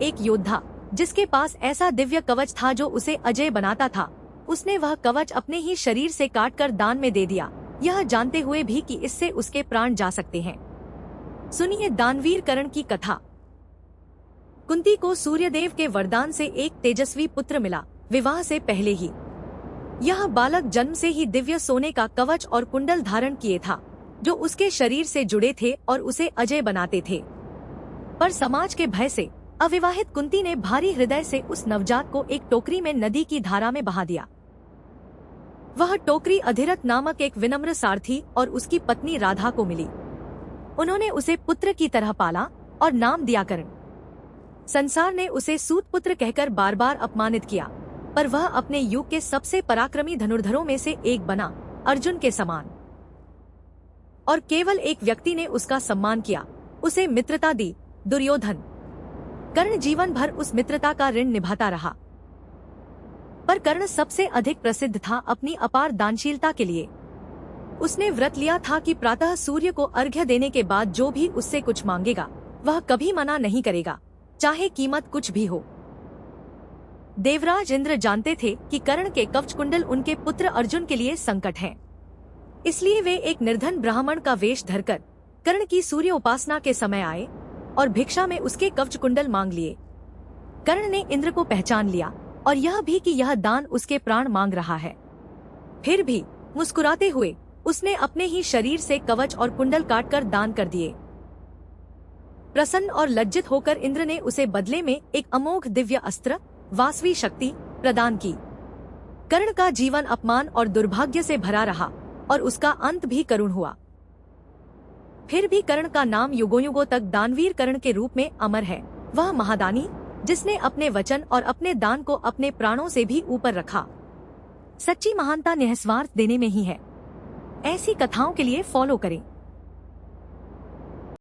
एक योद्धा जिसके पास ऐसा दिव्य कवच था जो उसे अजय बनाता था, उसने वह कवच अपने ही शरीर से काटकर दान में दे दिया, यह जानते हुए भी कि इससे उसके प्राण जा सकते हैं। सुनिए दानवीर कर्ण की कथा। कुंती को सूर्यदेव के वरदान से एक तेजस्वी पुत्र मिला, विवाह से पहले ही। यह बालक जन्म से ही दिव्य सोने का कवच और कुंडल धारण किए था, जो उसके शरीर से जुड़े थे और उसे अजय बनाते थे। पर समाज के भय से अविवाहित कुंती ने भारी हृदय से उस नवजात को एक टोकरी में नदी की धारा में बहा दिया। वह टोकरी अधिरथ नामक एक विनम्र सारथी और उसकी पत्नी राधा को मिली। उन्होंने उसे पुत्र की तरह पाला और नाम दिया कर्ण। संसार ने उसे सूत पुत्र कहकर बार बार अपमानित किया, पर वह अपने युग के सबसे पराक्रमी धनुर्धरों में से एक बना, अर्जुन के समान। और केवल एक व्यक्ति ने उसका सम्मान किया, उसे मित्रता दी, दुर्योधन। कर्ण जीवन भर उस मित्रता का ऋण निभाता रहा। पर कर्ण सबसे अधिक प्रसिद्ध था अपनी अपार दानशीलता के लिए। उसने व्रत लिया था कि प्रातः सूर्य को अर्घ्य देने के बाद जो भी उससे कुछ मांगेगा वह कभी मना नहीं करेगा, चाहे कीमत कुछ भी हो। देवराज इंद्र जानते थे कि कर्ण के कवच कुंडल उनके पुत्र अर्जुन के लिए संकट हैं। इसलिए वे एक निर्धन ब्राह्मण का वेश धरकर कर्ण की सूर्य उपासना के समय आए और भिक्षा में उसके कवच कुंडल मांग लिए। कर्ण ने इंद्र को पहचान लिया और यह भी कि यह दान उसके प्राण मांग रहा है। फिर भी मुस्कुराते हुए उसने अपने ही शरीर से कवच और कुंडल काटकर दान कर दिए। प्रसन्न और लज्जित होकर इंद्र ने उसे बदले में एक अमोघ दिव्य अस्त्र, वासवी शक्ति प्रदान की। कर्ण का जीवन अपमान और दुर्भाग्य से भरा रहा और उसका अंत भी करुण हुआ। फिर भी कर्ण का नाम युगों युगों तक दानवीर कर्ण के रूप में अमर है। वह महादानी जिसने अपने वचन और अपने दान को अपने प्राणों से भी ऊपर रखा। सच्ची महानता निस्वार्थ देने में ही है। ऐसी कथाओं के लिए फॉलो करें।